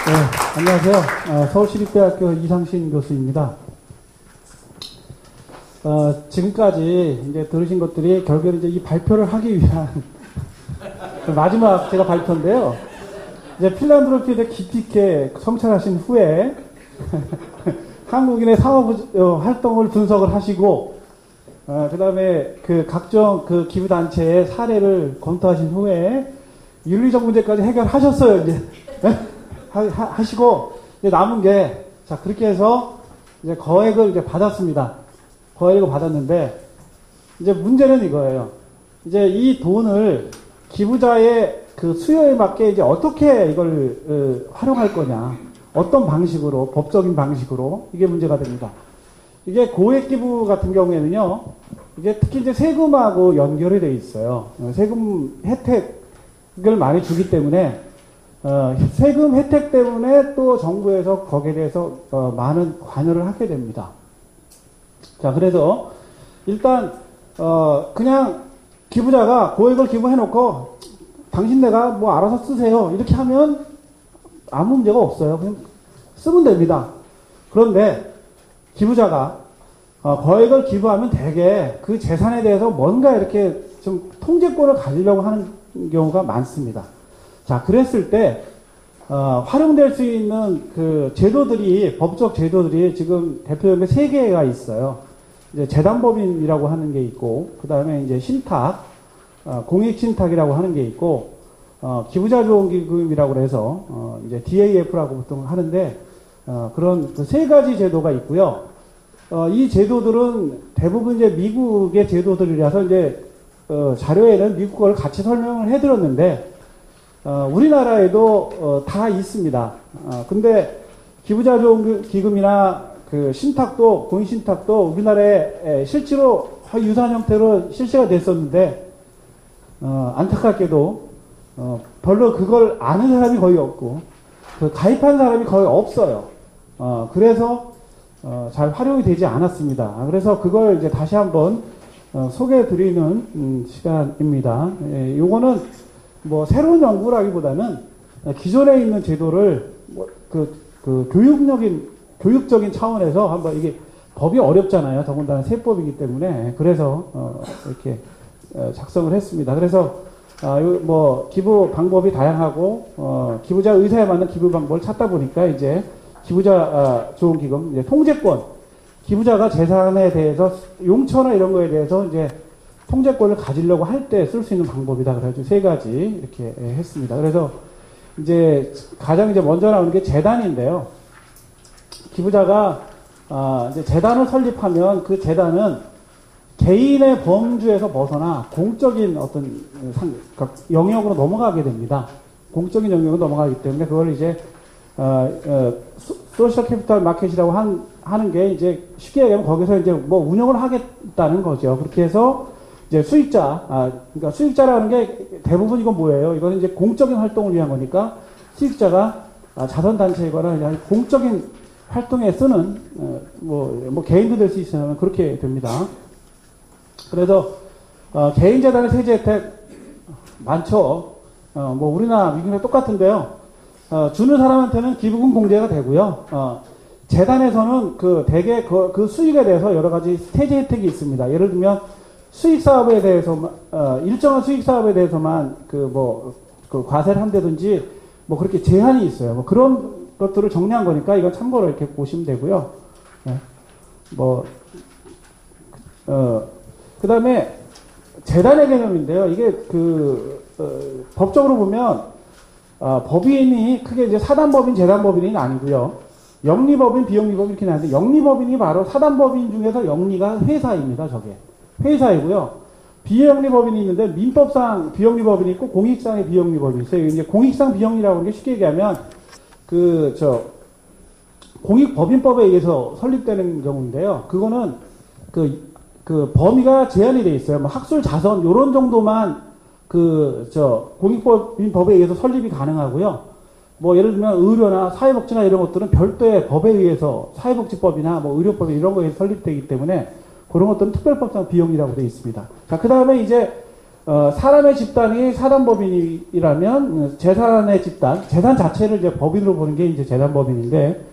네, 안녕하세요. 서울시립대학교 이상신 교수입니다. 지금까지 이제 들으신 것들이 결국에는 이제 이 발표를 하기 위한 마지막 제가 발표인데요. 이제 필란드로피에 깊이 있게 성찰하신 후에 한국인의 사업 활동을 분석을 하시고, 그 다음에 그 각종 그 기부단체의 사례를 검토하신 후에 윤리적 문제까지 해결하셨어요, 이제. 하시고, 이제 남은 게, 자, 그렇게 해서 이제 거액을 이제 받았습니다. 거액을 받았는데, 이제 문제는 이거예요. 이제 이 돈을 기부자의 그 수요에 맞게 이제 어떻게 이걸 활용할 거냐. 어떤 방식으로, 법적인 방식으로, 이게 문제가 됩니다. 이게 고액 기부 같은 경우에는요, 이게 특히 이제 세금하고 연결이 돼 있어요. 세금 혜택을 많이 주기 때문에, 세금 혜택 때문에 또 정부에서 거기에 대해서 많은 관여를 하게 됩니다. 자, 그래서 일단 그냥 기부자가 고액을 기부해놓고 당신네가 뭐 알아서 쓰세요 이렇게 하면 아무 문제가 없어요. 그냥 쓰면 됩니다. 그런데 기부자가 거액을 기부하면 대개 그 재산에 대해서 뭔가 이렇게 좀 통제권을 가지려고 하는 경우가 많습니다. 자, 그랬을 때, 활용될 수 있는 그 제도들이, 법적 제도들이 지금 대표적인 3개가 있어요. 이제 재단법인이라고 하는 게 있고, 그 다음에 이제 신탁, 공익신탁이라고 하는 게 있고, 기부자조언기금이라고 해서, 이제 DAF라고 보통 하는데, 그런 그 3가지 제도가 있고요. 이 제도들은 대부분 이제 미국의 제도들이라서 이제, 자료에는 미국 걸 같이 설명을 해드렸는데, 우리나라에도 다 있습니다. 근데 기부자조언기금이나 그 신탁도, 공익신탁도 우리나라에 실제로 유사한 형태로 실시가 됐었는데, 안타깝게도 별로 그걸 아는 사람이 거의 없고, 그 가입한 사람이 거의 없어요. 그래서 잘 활용이 되지 않았습니다. 그래서 그걸 이제 다시 한번 소개해 드리는 시간입니다. 요거는 뭐 새로운 연구라기보다는 기존에 있는 제도를 교육적인 차원에서 한번 이게 법이 어렵잖아요. 더군다나 세법이기 때문에 그래서 이렇게 작성을 했습니다. 그래서 뭐 기부 방법이 다양하고 기부자 의사에 맞는 기부 방법을 찾다 보니까 이제 기부자 좋은 기금 이제 통제권 기부자가 재산에 대해서 용처나 이런 거에 대해서 이제 통제권을 가지려고 할 때 쓸 수 있는 방법이다. 그래가지고 3가지 이렇게 했습니다. 그래서 이제 가장 이제 먼저 나오는 게 재단인데요. 기부자가 이제 재단을 설립하면 그 재단은 개인의 범주에서 벗어나 공적인 어떤 영역으로 넘어가게 됩니다. 공적인 영역으로 넘어가기 때문에 그걸 이제 소셜 캐피탈 마켓이라고 하는 게 이제 쉽게 얘기하면 거기서 이제 뭐 운영을 하겠다는 거죠. 그렇게 해서 이제 그러니까 수익자라는 게 대부분 이건 뭐예요? 이거는 이제 공적인 활동을 위한 거니까 수익자가 자선단체이거나 공적인 활동에 쓰는, 뭐 개인도 될 수 있으면 그렇게 됩니다. 그래서, 개인재단의 세제 혜택 많죠. 뭐 우리나라, 미국이랑 똑같은데요. 주는 사람한테는 기부금 공제가 되고요. 재단에서는 대개 그 수익에 대해서 여러 가지 세제 혜택이 있습니다. 예를 들면, 수익 사업에 대해서, 일정한 수익 사업에 대해서만 과세를 한다든지, 뭐 그렇게 제한이 있어요. 뭐 그런 것들을 정리한 거니까 이건 참고로 이렇게 보시면 되고요. 네. 그 다음에 재단의 개념인데요. 이게 법적으로 보면, 법인이 크게 이제 사단법인, 재단법인이 아니고요. 영리법인, 비영리법인 이렇게 나는데 영리법인이 바로 사단법인 중에서 영리가 회사입니다. 저게. 회사이고요. 비영리법인이 있는데 민법상 비영리법인이 있고 공익상의 비영리법인이 있어요. 이제 공익상 비영리라고 하는 게 쉽게 얘기하면 공익법인법에 의해서 설립되는 경우인데요. 그거는 범위가 제한이 돼 있어요. 뭐 학술 자선 요런 정도만 공익법인법에 의해서 설립이 가능하고요. 뭐 예를 들면 의료나 사회복지나 이런 것들은 별도의 법에 의해서 사회복지법이나 뭐 의료법 이런 거에 설립되기 때문에 그런 것들은 특별법상 비용이라고 되어 있습니다. 자, 그 다음에 이제, 사람의 집단이 사단법인이라면 재산의 집단, 재산 자체를 이제 법인으로 보는 게 이제 재산법인인데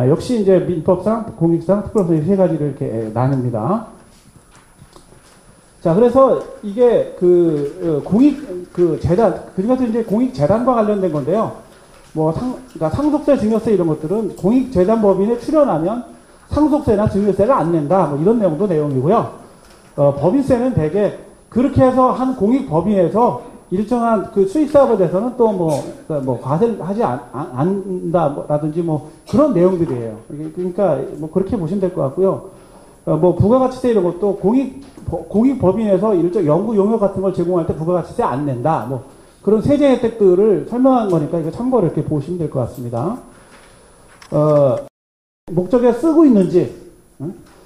역시 이제 민법상, 공익상, 특별법상 세 가지를 이렇게 나눕니다. 자, 그래서 이게 재단, 그러니까 이제 공익재단과 관련된 건데요. 그러니까 상속세, 증여세 이런 것들은 공익재단법인에 출연하면 상속세나 증여세를 안 낸다. 이런 내용도 내용이고요. 법인세는 대개 그렇게 해서 한 공익법인에서 일정한 그 수익사업에 대해서는 또 과세를 하지 않는다라든지 그런 내용들이에요. 그러니까 그렇게 보시면 될 것 같고요. 부가가치세 이런 것도 공익법인에서 일정 연구 용역 같은 걸 제공할 때 부가가치세 안 낸다. 그런 세제 혜택들을 설명한 거니까 이거 참고로 이렇게 보시면 될 것 같습니다. 목적에 쓰고 있는지,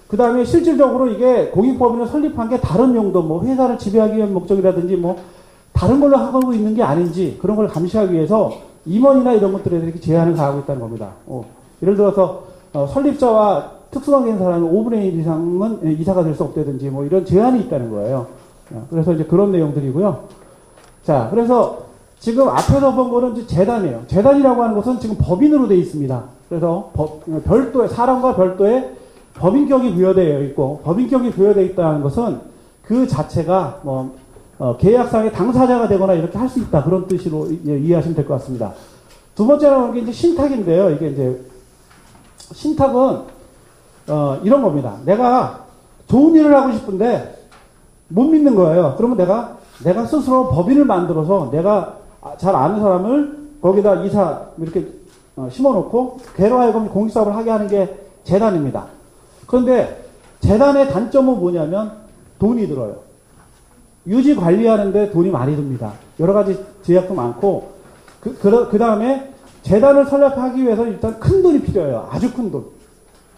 그 다음에 실질적으로 이게 공익법인을 설립한 게 다른 용도, 회사를 지배하기 위한 목적이라든지, 다른 걸로 하고 있는 게 아닌지, 그런 걸 감시하기 위해서 임원이나 이런 것들에 이렇게 제한을 가하고 있다는 겁니다. 예를 들어서, 설립자와 특수관계인 사람은 5분의 1 이상은 이사가 될 수 없다든지, 이런 제한이 있다는 거예요. 그래서 이제 그런 내용들이고요. 자, 그래서 지금 앞에서 본 거는 이제 재단이에요. 재단이라고 하는 것은 지금 법인으로 되어 있습니다. 그래서 별도의, 사람과 별도의 법인격이 부여되어 있고, 법인격이 부여되어 있다는 것은 그 자체가 계약상의 당사자가 되거나 이렇게 할 수 있다. 그런 뜻으로 이해하시면 될 것 같습니다. 두 번째로 하는 게 이제 신탁인데요. 이게 이제, 신탁은, 이런 겁니다. 내가 좋은 일을 하고 싶은데 못 믿는 거예요. 그러면 내가 스스로 법인을 만들어서 내가 잘 아는 사람을 거기다 이사 이렇게 심어놓고 걔로 하여금 공익사업을 하게 하는 게 재단입니다. 그런데 재단의 단점은 뭐냐면 돈이 들어요. 유지 관리하는데 돈이 많이 듭니다. 여러 가지 제약도 많고 그 다음에 재단을 설립하기 위해서 일단 큰 돈이 필요해요. 아주 큰 돈.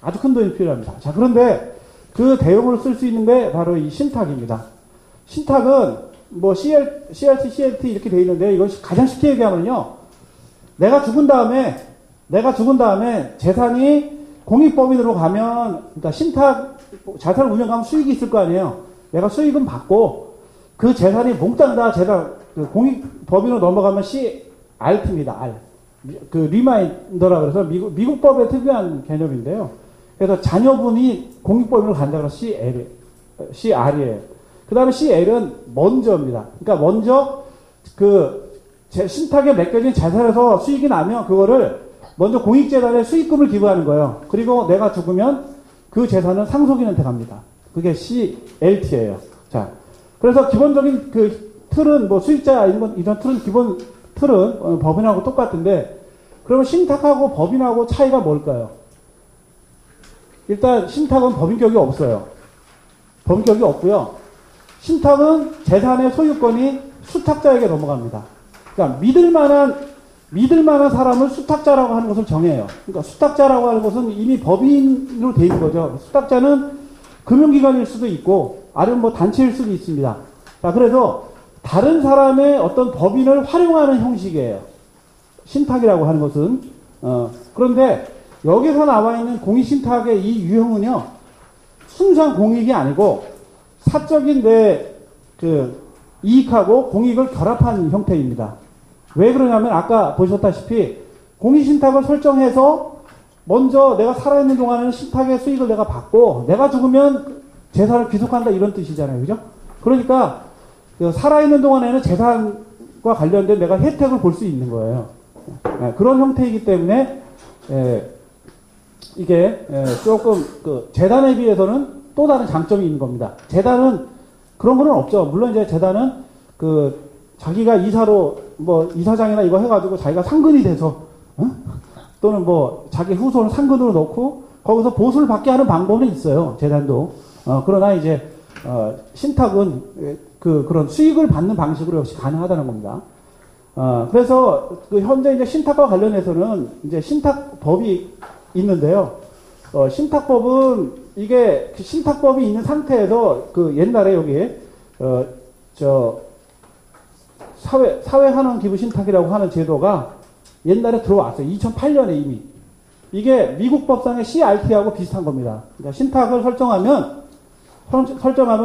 아주 큰 돈이 필요합니다. 자, 그런데 그 대용으로 쓸 수 있는 게 바로 이 신탁입니다. 신탁은 CRT, CLT 이렇게 돼 있는데 이건 가장 쉽게 얘기하면요. 내가 죽은 다음에 재산이 공익법인으로 가면, 그러니까 신탁, 자산을 운영하면 수익이 있을 거 아니에요. 내가 수익은 받고 그 재산이 몽땅 다 공익법인으로 넘어가면 CRT입니다. R. 리마인더라 그래서 미국법의 특이한 개념인데요. 그래서 자녀분이 공익법인으로 간다고 해서 CR이에요. 그 다음에 CL은 먼저입니다. 그러니까 먼저 신탁에 맡겨진 재산에서 수익이 나면 그거를 먼저 공익재단에 수익금을 기부하는 거예요. 그리고 내가 죽으면 그 재산은 상속인한테 갑니다. 그게 CLT예요. 자, 그래서 기본적인 틀은 수익자 이런 틀은 기본 틀은 법인하고 똑같은데 그러면 신탁하고 법인하고 차이가 뭘까요? 일단 신탁은 법인격이 없어요. 법인격이 없고요. 신탁은 재산의 소유권이 수탁자에게 넘어갑니다. 그러니까 믿을 만한 사람을 수탁자라고 하는 것을 정해요. 그러니까 수탁자라고 하는 것은 이미 법인으로 돼 있는 거죠. 수탁자는 금융기관일 수도 있고 아니면 단체일 수도 있습니다. 자, 그래서 다른 사람의 어떤 법인을 활용하는 형식이에요. 신탁이라고 하는 것은. 그런데 여기서 나와 있는 공익신탁의 이 유형은요, 순수한 공익이 아니고 사적인 이익하고 공익을 결합한 형태입니다. 왜 그러냐면 아까 보셨다시피 공익신탁을 설정해서 먼저 내가 살아있는 동안에는 신탁의 수익을 내가 받고 내가 죽으면 재산을 귀속한다 이런 뜻이잖아요. 그죠? 그러니까 살아있는 동안에는 재산과 관련된 내가 혜택을 볼 수 있는 거예요. 그런 형태이기 때문에 이게 조금 재단에 비해서는 또 다른 장점이 있는 겁니다. 재단은 그런 거는 없죠. 물론 이제 재단은 자기가 이사로 이사장이나 이거 해가지고 자기가 상근이 돼서 또는 자기 후손을 상근으로 넣고 거기서 보수를 받게 하는 방법은 있어요. 재단도. 그러나 이제 신탁은 그런 수익을 받는 방식으로 역시 가능하다는 겁니다. 그래서 현재 이제 신탁과 관련해서는 이제 신탁법이 있는데요. 신탁법은 이게 신탁법이 있는 상태에서 옛날에 여기에 사회환원 기부 신탁이라고 하는 제도가 옛날에 들어왔어요. 2008년에 이미. 이게 미국 법상의 CRT하고 비슷한 겁니다. 그러니까 신탁을 설정하면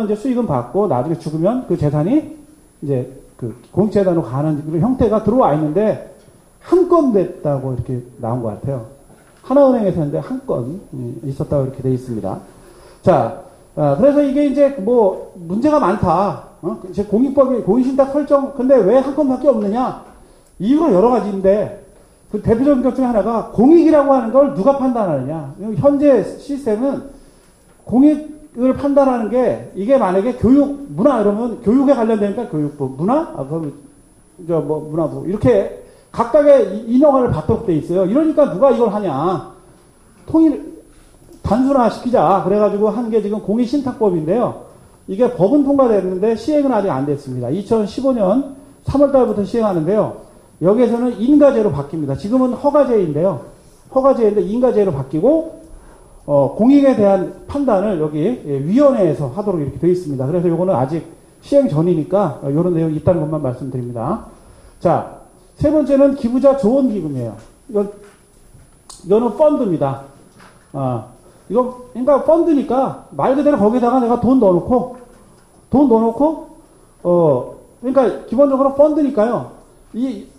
이제 수익은 받고 나중에 죽으면 그 재산이 이제 그 공익재단으로 가는 그런 형태가 들어와 있는데 한 건 됐다고 이렇게 나온 것 같아요. 하나은행에서 했는데 한 건 있었다고 이렇게 돼 있습니다. 자, 그래서 이게 이제 뭐 문제가 많다. 이제 공익법이 공익신탁 설정 근데 왜 한 건밖에 없느냐? 이유가 여러 가지인데 그 대표적인 것 중에 하나가 공익이라고 하는 걸 누가 판단하느냐? 현재 시스템은 공익을 판단하는 게 이게 만약에 교육 문화 이러면 교육에 관련되니까 교육부 문화 그럼 저 뭐 문화부 이렇게 각각의 인허가를 받도록 돼 있어요. 이러니까 누가 이걸 하냐? 단순화 시키자. 그래가지고 한 게 지금 공익신탁법인데요. 이게 법은 통과됐는데 시행은 아직 안 됐습니다. 2015년 3월 달부터 시행하는데요. 여기에서는 인가제로 바뀝니다. 지금은 허가제인데요. 허가제인데 인가제로 바뀌고 공익에 대한 판단을 여기 위원회에서 하도록 이렇게 되어 있습니다. 그래서 이거는 아직 시행 전이니까 이런 내용이 있다는 것만 말씀드립니다. 자, 세 번째는 기부자 조언기금이에요. 이거는 펀드입니다. 이거, 그러니까 펀드니까 말 그대로 거기다가 내가 돈 넣어놓고, 그러니까 기본적으로 펀드니까요.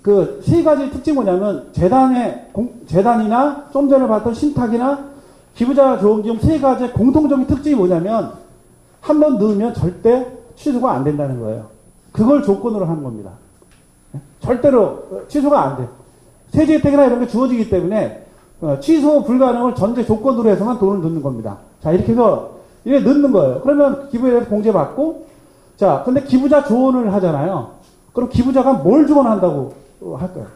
그 세 가지 특징이 뭐냐면, 재단이나 좀 전에 봤던 신탁이나 기부자 조언기금 세 가지의 공통적인 특징이 뭐냐면, 한 번 넣으면 절대 취소가 안 된다는 거예요. 그걸 조건으로 하는 겁니다. 절대로 취소가 안 돼. 세제 혜택이나 이런 게 주어지기 때문에 취소 불가능을 전제 조건으로 해서만 돈을 넣는 겁니다. 자, 이렇게 해서 이게 넣는 거예요. 그러면 기부에 대해서 공제받고, 자, 근데 기부자 조언을 하잖아요. 그럼 기부자가 뭘 조언한다고 할까요?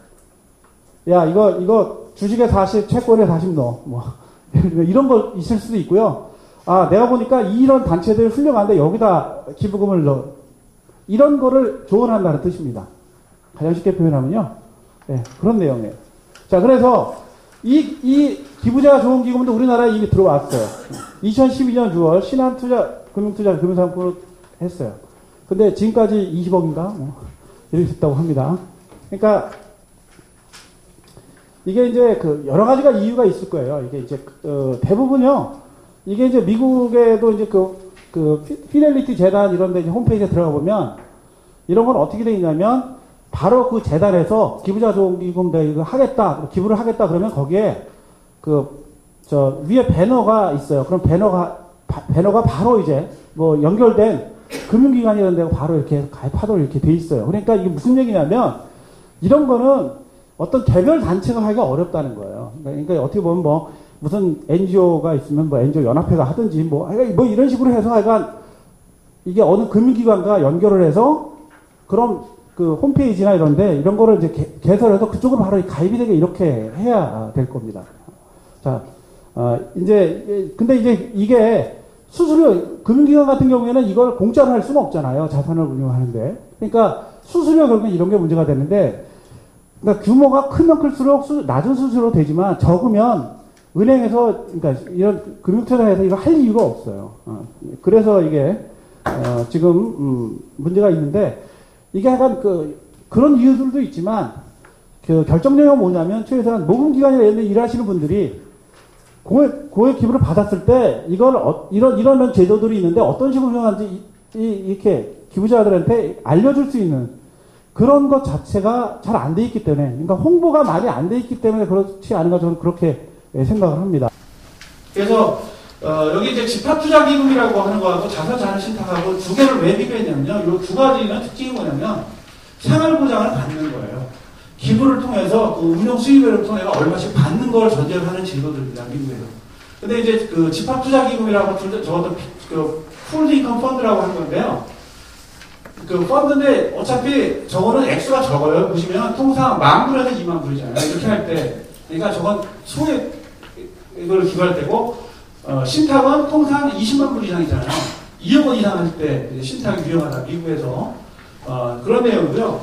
야, 이거 주식에 40, 채권에 40 넣어. 뭐 이런 거 있을 수도 있고요. 아, 내가 보니까 이런 단체들 훌륭한데 여기다 기부금을 넣어. 이런 거를 조언한다는 뜻입니다. 가장 쉽게 표현하면요. 네, 그런 내용이에요. 자, 그래서 이 기부자 조언기금도 우리나라에 이미 들어왔어요. 2012년 6월 신한투자 금융상품을 했어요. 근데 지금까지 20억인가? 이렇게 됐다고 합니다. 그러니까 이게 이제 그 여러 가지가 이유가 있을 거예요. 이게 이제 대부분요. 이게 이제 미국에도 이제 그 피델리티 재단 이런 데 이제 홈페이지에 들어가 보면 이런 건 어떻게 되어 있냐면 바로 그 재단에서 기부자 조언기금 이거 하겠다, 기부를 하겠다 그러면 거기에 위에 배너가 있어요. 그럼 배너가 바로 이제 뭐 연결된 금융기관 이런 데가 바로 이렇게 가입하도록 이렇게 돼 있어요. 그러니까 이게 무슨 얘기냐면 이런 거는 어떤 개별 단체가 하기가 어렵다는 거예요. 그러니까 어떻게 보면 뭐 무슨 NGO가 있으면 뭐 NGO 연합회가 하든지 뭐 이런 식으로 해서 하여간 이게 어느 금융기관과 연결을 해서 그럼 그 홈페이지나 이런데 이런 거를 이제 개설해서 그쪽으로 바로 가입이 되게 이렇게 해야 될 겁니다. 자, 근데 이제 이게 수수료, 금융기관 같은 경우에는 이걸 공짜로 할 수는 없잖아요. 자산을 운용하는데. 그러니까 수수료 결국엔 이런 게 문제가 되는데, 그러니까 규모가 크면 클수록 낮은 수수료 되지만 적으면 은행에서, 그러니까 이런 금융투자에서 이거 할 이유가 없어요. 그래서 이게, 지금, 문제가 있는데, 이게 약간 그런 이유들도 있지만, 그 결정적인 뭐냐면, 최소한 모금기관이나 이런 데 일하시는 분들이 공익 기부를 받았을 때, 이런 제도들이 있는데 어떤 식으로 운영하는지, 이렇게 기부자들한테 알려줄 수 있는 그런 것 자체가 잘 안 돼 있기 때문에, 그러니까 홍보가 많이 안 돼 있기 때문에 그렇지 않은가 저는 그렇게 생각을 합니다. 그래서, 여기 이제 집합투자기금이라고 하는 거하고 자산자산신탁하고 두 개를 왜 비교했냐면요. 이 두 가지는 특징이 뭐냐면 생활보장을 받는 거예요. 기부를 통해서 그 운용 수익을 통해서 얼마씩 받는 걸 전제로 하는 제도들입니다. 미국에서. 근데 이제 그 집합투자기금이라고 저것도 그 풀인컴 펀드라고 하는 건데요. 그 펀드인데 어차피 저거는 액수가 적어요. 보시면 통상 10,000불에서 20,000불이잖아요. 이렇게 할 때. 그러니까 저건 소액 이걸 기부할 때고 신탁은 통상 20만 불 이상이잖아요. 2억 원 이상 할 때 신탁이 유용하다. 미국에서. 그런 내용이고요.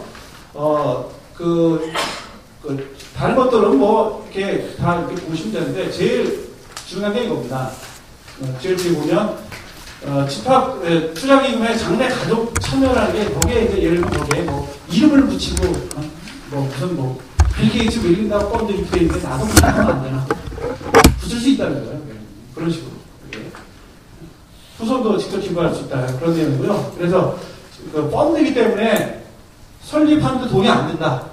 다른 것들은 뭐, 이렇게 다 이렇게 보시면 되는데, 제일 중요한 게 이겁니다. 제일 뒤에 보면, 집합, 투자기금에 장래 가족 참여라는 게, 거기에 이제 예를 들면 거기에 뭐, 이름을 붙이고, 빌 게이츠 밀린다 펀드 이렇게 있는데, 나도 붙이면 안 되나. 붙일 수 있다는 거예요. 그런 식으로. 후손도 직접 기부할 수 있다. 그런 내용이고요. 그래서, 그 펀드이기 때문에 설립하는데 돈이 안 든다.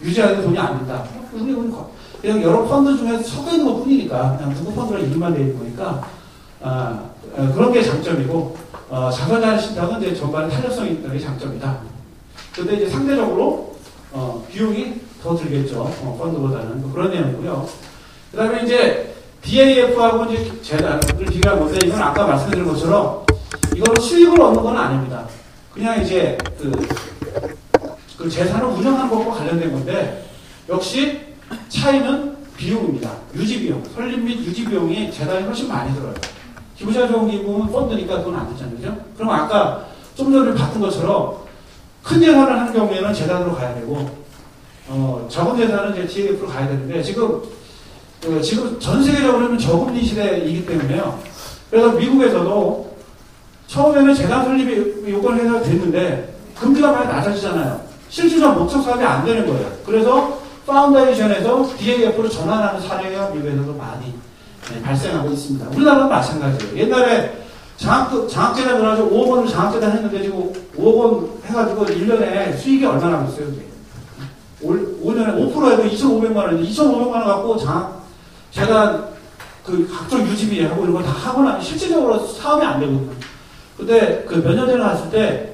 유지하는데 돈이 안 든다. 그냥 여러 펀드 중에서 섞여 있는 것 뿐이니까 그냥 누구 펀드가 이름만 돼 있는 거니까 그런 게 장점이고 자산자산 신탁은 이제 전반에 탄력성이 있다는 게 장점이다. 근데 이제 상대적으로 비용이 더 들겠죠. 펀드보다는 뭐 그런 내용이고요. 그 다음에 이제 DAF하고 이제 재단을 비교할 건데 이건 아까 말씀드린 것처럼 이거는 수익을 얻는 건 아닙니다. 그냥 이제 그 재산을 운영하는 것과 관련된 건데 역시 차이는 비용입니다. 유지비용, 설립 및 유지비용이 재단이 훨씬 많이 들어요. 기부자 조정기금은 펀드니까 돈 안 들잖아요. 그죠? 그럼 아까 좀 전에 봤던 것처럼 큰 재산을 하는 경우에는 재단으로 가야 되고 적은 재산은 이제 DAF로 가야 되는데 지금 전 세계적으로는 저금리 시대이기 때문에요. 그래서 미국에서도 처음에는 재단 설립이 요건을 해서 됐는데 금리가 많이 낮아지잖아요. 실질적 목적 사업이 안 되는 거예요. 그래서 파운데이션에서 DAF로 전환하는 사례가 미국에서도 많이 발생하고 있습니다. 우리나라도 마찬가지예요. 옛날에 장학재단 들어가지고 5억 원을 장학재단 했는데 지금 5억 원 해가지고 1년에 수익이 얼마나 나겠어요? 5년에 5%에도 2,500만 원, 2,500만 원 갖고 재단 그 각종 유지비 하고 이런 거 다 하고 나면 실질적으로 사업이 안 되거든요. 근데 그 몇 년 전에 갔을 때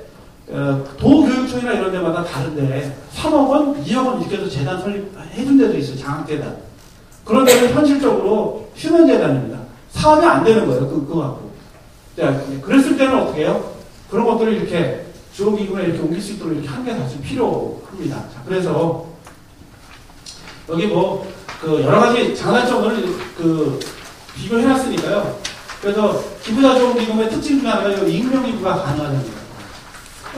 도교육청이나 이런 데마다 다른데 3억 원, 2억 원 이렇게 해서 재단 설립해준 데도 있어요. 장학재단. 그런 데는 현실적으로 휴면재단입니다. 사업이 안 되는 거예요. 그거 갖고. 그랬을 때는 어떻게 해요? 그런 것들을 이렇게 주호기금에 이렇게 옮길 수 있도록 이렇게 한개 다시 필요합니다. 자, 그래서 여기 여러 가지 장단점을 비교해놨으니까요. 그래서 기부자 조정기금의 특징 중에 하나가 익명기부가 가능하다는 거예요.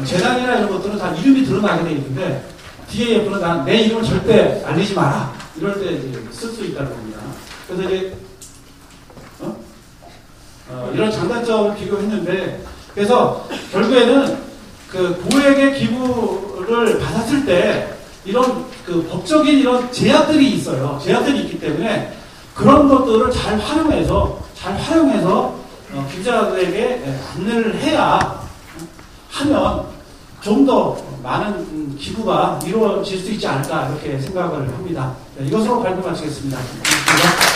재단이나 이런 것들은 다 이름이 드러나게 돼 있는데 DAF는 내 이름을 절대 알리지 마라. 이럴 때 쓸 수 있다는 겁니다. 그래서 이제 이런 장단점을 비교했는데 그래서 결국에는 그 고액의 기부를 받았을 때 이런 그 법적인 이런 제약들이 있어요. 제약들이 있기 때문에 그런 것들을 잘 활용해서 기부자들에게 안내를 해야 하면 좀 더 많은 기부가 이루어질 수 있지 않을까 이렇게 생각을 합니다. 이것으로 발표 마치겠습니다. 고맙습니다.